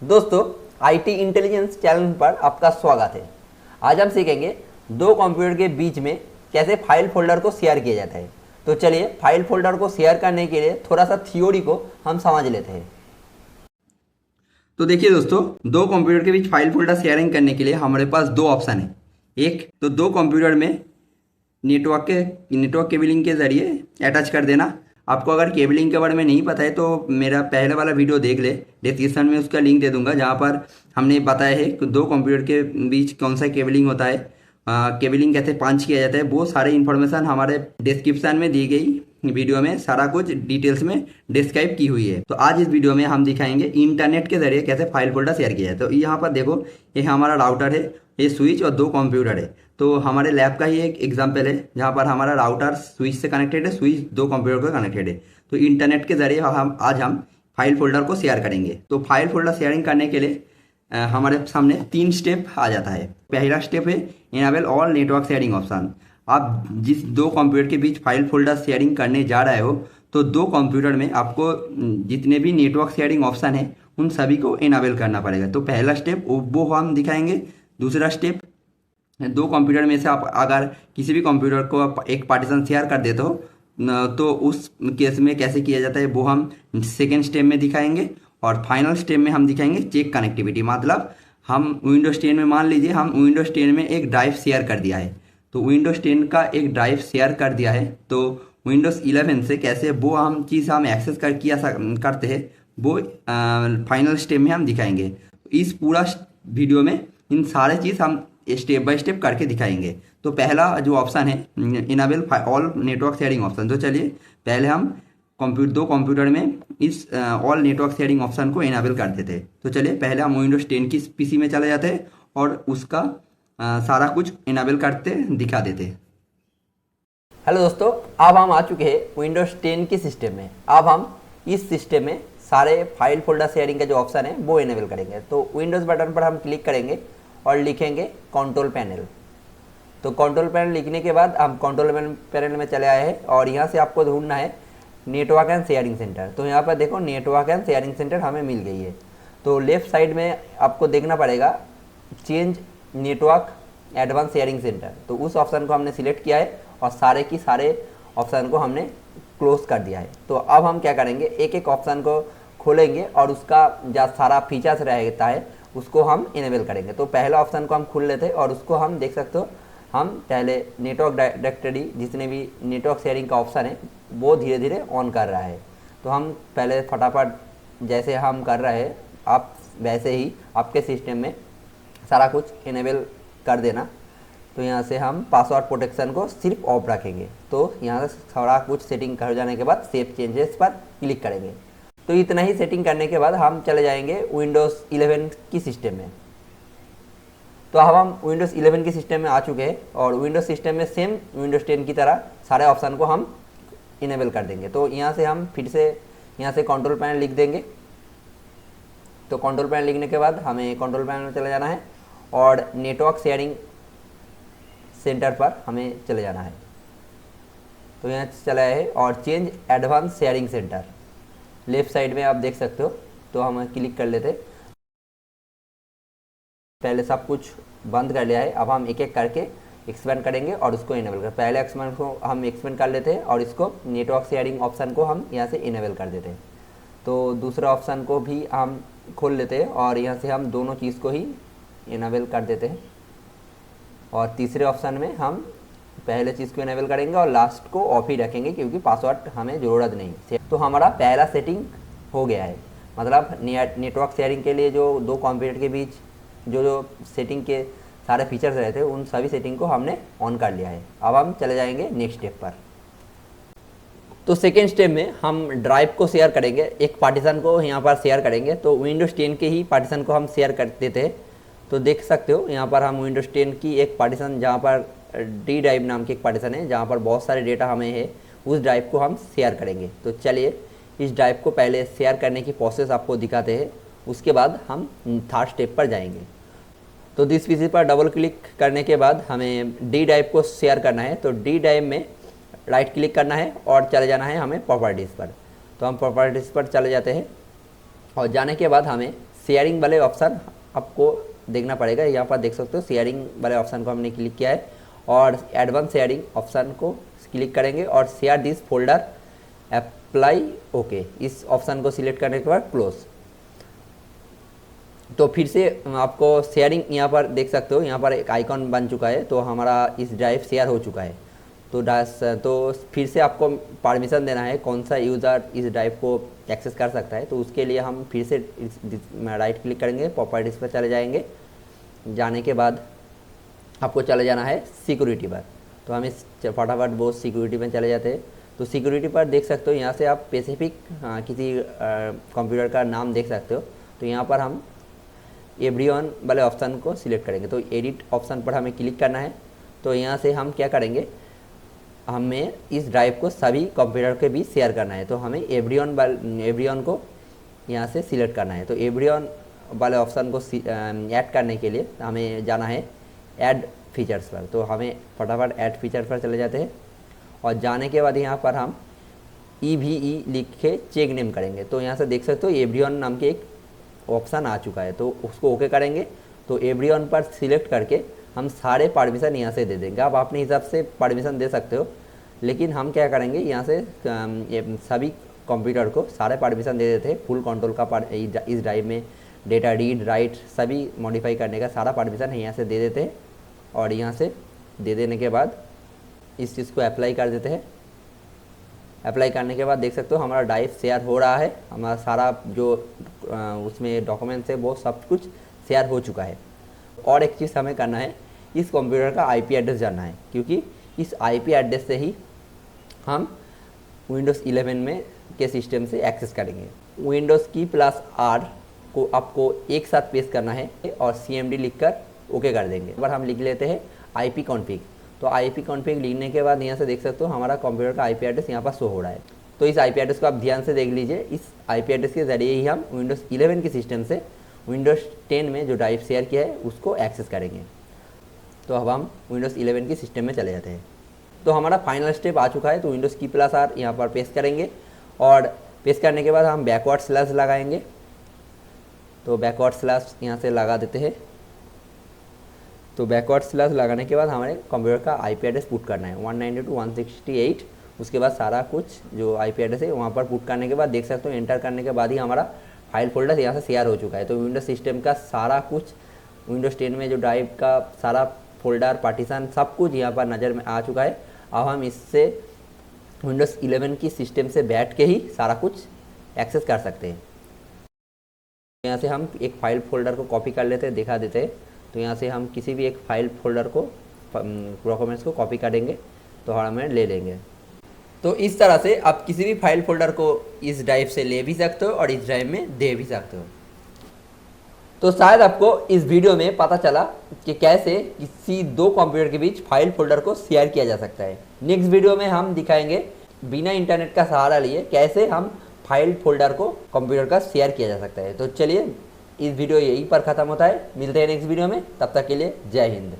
दोस्तों, IT intelligence channel पर आपका स्वागत है। आज हम सीखेंगे दो कंप्यूटर के बीच में कैसे फाइल फोल्डर को शेयर किया जाता है। तो चलिए फाइल फोल्डर को शेयर करने के लिए थोड़ा सा थ्योरी को हम समझ लेते हैं। तो देखिए दोस्तों, दो कंप्यूटर के बीच फाइल फोल्डर शेयरिंग करने के लिए हमारे पास दो ऑप्शन है। एक तो दो कंप्यूटर में नेटवर्क केबलिंग के जरिए अटैच कर देना। आपको अगर केबलिंग के बारे में नहीं पता है तो मेरा पहले वाला वीडियो देख ले, डिस्क्रिप्शन में उसका लिंक दे दूंगा, जहाँ पर हमने बताया है कि दो कंप्यूटर के बीच कौन सा केबलिंग होता है, केबलिंग कैसे पंच किया जाता है। वो सारे इन्फॉर्मेशन हमारे डिस्क्रिप्शन में दी गई वीडियो में सारा कुछ डिटेल्स में डिस्क्राइब की हुई है। तो आज इस वीडियो में हम दिखाएंगे इंटरनेट के जरिए कैसे फाइल फोल्डर शेयर किया जाए। तो यहाँ पर देखो, ये हमारा राउटर है, ये स्विच और दो कंप्यूटर है। तो हमारे लैब का ही एक एग्जाम्पल है जहाँ पर हमारा राउटर स्विच से कनेक्टेड है, स्विच दो कंप्यूटर को कनेक्टेड है। तो इंटरनेट के जरिए हम फाइल फोल्डर को शेयर करेंगे। तो फाइल फोल्डर शेयरिंग करने के लिए हमारे सामने 3 स्टेप आ जाता है। पहला स्टेप है enable all network sharing option. आप जिस दो कंप्यूटर के बीच फाइल फोल्डर शेयरिंग करने जा रहे हो, तो दो कंप्यूटर में आपको जितने भी नेटवर्क शेयरिंग ऑप्शन है उन सभी को इनेबल करना पड़ेगा। तो पहला स्टेप वो हम दिखाएंगे। दूसरा स्टेप, दो कंप्यूटर में से आप अगर किसी भी कंप्यूटर को आप एक पार्टीशन शेयर कर देते हो तो उस केस में कैसे किया जाता है वो हम सेकेंड स्टेप में दिखाएंगे। और फाइनल स्टेप में हम दिखाएंगे चेक कनेक्टिविटी। मतलब हम विंडोज 10 में, मान लीजिए हम विंडोज 10 में एक ड्राइव शेयर कर दिया है, तो विंडोज 10 का एक ड्राइव शेयर कर दिया है, तो विंडोज 11 से कैसे वो हम चीज़ हम एक्सेस करते हैं वो फाइनल स्टेप में हम दिखाएंगे। इस पूरा वीडियो में इन सारे चीज़ हम स्टेप बाय स्टेप करके दिखाएंगे। तो पहला जो ऑप्शन है enable all network sharing option. तो चलिए पहले हम दो कंप्यूटर में इस ऑल नेटवर्क शेयरिंग ऑप्शन को इनेबल कर देते हैं। तो चलिए पहले हम विंडोज 10 की पीसी में चले जाते हैं और उसका सारा कुछ इनेबल करते दिखा देते हैं। हेलो दोस्तों, अब हम आ चुके हैं विंडोज 10 की सिस्टम में। अब हम इस सिस्टम में सारे फाइल फोल्डर शेयरिंग का जो ऑप्शन है वो इनेबल करेंगे। तो विंडोज बटन पर हम क्लिक करेंगे और लिखेंगे कंट्रोल पैनल। तो कंट्रोल पैनल लिखने के बाद हम कंट्रोल पैनल में चले आए हैं और यहाँ से आपको ढूंढना है नेटवर्क एंड शेयरिंग सेंटर। तो यहाँ पर देखो नेटवर्क एंड शेयरिंग सेंटर हमें मिल गई है। तो लेफ्ट साइड में आपको देखना पड़ेगा change network advance sharing centre. तो उस ऑप्शन को हमने सिलेक्ट किया है और सारे की सारे ऑप्शन को हमने क्लोज कर दिया है। तो अब हम क्या करेंगे, एक एक ऑप्शन को खोलेंगे और उसका जो सारा फीचर्स रहता है उसको हम इनेबल करेंगे। तो पहला ऑप्शन को हम खोल लेते हैं और उसको हम देख सकते हो, हम पहले नेटवर्क डायरेक्टरी जितने भी नेटवर्क शेयरिंग का ऑप्शन है वो धीरे धीरे ऑन कर रहा है। तो हम पहले फटाफट जैसे हम कर रहे हैं आप वैसे ही आपके सिस्टम में सारा कुछ इनेबल कर देना। तो यहाँ से हम पासवर्ड प्रोटेक्शन को सिर्फ ऑफ रखेंगे। तो यहाँ से सारा कुछ सेटिंग कर जाने के बाद सेव चेंजेस पर क्लिक करेंगे। तो इतना ही सेटिंग करने के बाद हम चले जाएंगे विंडोज़ 11 की सिस्टम में। तो अब हम विंडोज़ 11 की सिस्टम में आ चुके हैं और विंडोज़ सिस्टम में सेम विंडोज़ 10 की तरह सारे ऑप्शन को हम इनेबल कर देंगे। तो यहाँ से हम फिर से यहाँ से कंट्रोल पैनल लिख देंगे। तो कंट्रोल पैनल लिखने के बाद हमें कंट्रोल पैनल में चले जाना है और नेटवर्क शेयरिंग सेंटर पर हमें चले जाना है। तो यहाँ चला है और change advance sharing centre left side में आप देख सकते हो। तो हम क्लिक कर लेते, पहले सब कुछ बंद कर लिया है। अब हम एक एक करके एक्सपेंड करेंगे और उसको इनेबल कर, पहले एक्सपेंड को हम एक्सपेंड कर लेते हैं और इसको नेटवर्क शेयरिंग ऑप्शन को हम यहाँ से इनेबल कर देते हैं। तो दूसरा ऑप्शन को भी हम खोल लेते हैं और यहाँ से हम दोनों चीज़ को ही इनेबल कर देते हैं। और तीसरे ऑप्शन में हम पहले चीज़ को इनेबल करेंगे और लास्ट को ऑफ ही रखेंगे क्योंकि पासवर्ड हमें ज़रूरत नहीं। तो हमारा पहला सेटिंग हो गया है। मतलब नेटवर्क शेयरिंग के लिए जो दो कंप्यूटर के बीच जो सेटिंग के सारे फीचर्स रहे थे उन सभी सेटिंग को हमने ऑन कर लिया है। अब हम चले जाएंगे नेक्स्ट स्टेप पर। तो सेकेंड स्टेप में हम ड्राइव को शेयर करेंगे, एक पार्टीशन को यहाँ पर शेयर करेंगे। तो विंडोज़ 10 के ही पार्टीशन को हम शेयर कर देते हैं। तो देख सकते हो यहाँ पर हम विंडोज़ 10 की एक पार्टीशन, जहाँ पर डी ड्राइव नाम की एक पार्टीशन है जहाँ पर बहुत सारे डेटा हमें है, उस ड्राइव को हम शेयर करेंगे। तो चलिए इस ड्राइव को पहले शेयर करने की प्रोसेस आपको दिखाते हैं, उसके बाद हम थर्ड स्टेप पर जाएंगे। तो दिस पीसी पर डबल क्लिक करने के बाद हमें डी ड्राइव को शेयर करना है। तो डी ड्राइव में राइट क्लिक करना है और चले जाना है हमें प्रॉपर्टीज़ पर। तो हम प्रॉपर्टीज़ पर चले जाते हैं और जाने के बाद हमें शेयरिंग वाले ऑप्शन आपको देखना पड़ेगा। यहाँ पर देख सकते हो शेयरिंग वाले ऑप्शन को हमने क्लिक किया है और एडवांस शेयरिंग ऑप्शन को क्लिक करेंगे और share this folder apply okay, इस ऑप्शन को सिलेक्ट करने के बाद क्लोज। तो फिर से आपको शेयरिंग यहाँ पर देख सकते हो, यहाँ पर एक आइकॉन बन चुका है, तो हमारा इस ड्राइव शेयर हो चुका है। तो फिर से आपको परमिशन देना है कौन सा यूज़र इस ड्राइव को एक्सेस कर सकता है। तो उसके लिए हम फिर से राइट क्लिक करेंगे, प्रॉपर्टीज़ पर चले जाएंगे। जाने के बाद आपको चले जाना है सिक्योरिटी पर। तो हम इस फटाफट वो सिक्योरिटी में चले जाते हैं। तो सिक्योरिटी पर देख सकते हो यहाँ से आप स्पेसिफिक किसी कंप्यूटर का नाम देख सकते हो। तो यहाँ पर हम एवरीवन वाले ऑप्शन को सिलेक्ट करेंगे। तो एडिट ऑप्शन पर हमें क्लिक करना है। तो यहाँ से हम क्या करेंगे, हमें इस ड्राइव को सभी कंप्यूटर के बीच शेयर करना है। तो हमें एवरीवन को यहाँ से सिलेक्ट करना है। तो एवरीवन वाले ऑप्शन को ऐड करने के लिए हमें जाना है ऐड फीचर्स पर। तो हमें फटाफट ऐड फीचर पर चले जाते हैं और जाने के बाद यहाँ पर हम EVE लिख के चेक नेम करेंगे। तो यहाँ से देख सकते हो एवरीवन नाम के एक ऑप्शन आ चुका है, तो उसको ओके करेंगे। तो एवरीवन पर सिलेक्ट करके हम सारे परमिशन यहाँ से दे देंगे। आप अपने हिसाब से परमिशन दे सकते हो, लेकिन हम क्या करेंगे यहाँ से सभी कंप्यूटर को सारे परमिशन दे देते हैं। फुल कंट्रोल का इस ड्राइव में डेटा रीड राइट सभी मॉडिफाई करने का सारा परमिशन यहाँ से दे देते हैं। और यहाँ से दे देने के बाद इस चीज़ को अप्लाई कर देते हैं। अप्लाई करने के बाद देख सकते हो हमारा ड्राइव शेयर हो रहा है। हमारा सारा जो उसमें डॉक्यूमेंट्स है वो सब कुछ शेयर हो चुका है। और एक चीज़ हमें करना है, इस कंप्यूटर का IP एड्रेस जानना है, क्योंकि इस IP एड्रेस से ही हम विंडोज़ 11 में के सिस्टम से एक्सेस करेंगे। विंडोज़ की +R को आपको एक साथ पेस्ट करना है और CMD लिखकर ओके कर देंगे। एक बार हम लिख लेते हैं IP config। तो IP config लिखने के बाद यहाँ से देख सकते हो हमारा कंप्यूटर का IP एड्रेस यहाँ पर शो हो रहा है। तो इस IP एड्रेस को आप ध्यान से देख लीजिए। इस IP एड्रेस के ज़रिए ही हम विंडोज़ 11 के सिस्टम से विंडोज़ 10 में जो ड्राइव शेयर किया है उसको एक्सेस करेंगे। तो अब हम विंडोज़ 11 के सिस्टम में चले जाते हैं। तो हमारा फाइनल स्टेप आ चुका है। तो विंडोज़ की +R यहाँ पर पेस्ट करेंगे और पेस्ट करने के बाद हम बैकवर्ड स्लैश लगाएंगे। तो बैकवर्ड स्लैश यहाँ से लगा देते हैं। तो बैकवर्ड स्लैश लगाने के बाद हमारे कंप्यूटर का IP एड्रेस पुट करना है 192.168। उसके बाद सारा कुछ जो IP एड्रेस है वहाँ पर पुट करने के बाद देख सकते हो एंटर करने के बाद ही हमारा फाइल फोल्डर यहाँ से शेयर हो चुका है। तो विंडोज सिस्टम का सारा कुछ विंडोज़ 10 में जो ड्राइव का सारा फोल्डर पार्टीशन सब कुछ यहाँ पर नज़र में आ चुका है। अब हम इससे विंडोज़ 11 की सिस्टम से बैठ के ही सारा कुछ एक्सेस कर सकते हैं। यहाँ से हम एक फाइल फोल्डर को कॉपी कर लेते हैं, दिखा देते हैं। तो यहाँ से हम किसी भी एक फाइल फोल्डर को डॉक्यूमेंट्स को कॉपी करेंगे तो हमें ले लेंगे। तो इस तरह से आप किसी भी फाइल फोल्डर को इस ड्राइव से ले भी सकते हो और इस ड्राइव में दे भी सकते हो। तो शायद आपको इस वीडियो में पता चला कि कैसे किसी दो कंप्यूटर के बीच फाइल फोल्डर को शेयर किया जा सकता है। नेक्स्ट वीडियो में हम दिखाएंगे बिना इंटरनेट का सहारा लिए कैसे हम फाइल फोल्डर को कंप्यूटर का शेयर किया जा सकता है। तो चलिए इस वीडियो यहीं पर ख़त्म होता है। मिलते हैं नेक्स्ट वीडियो में, तब तक के लिए जय हिंद।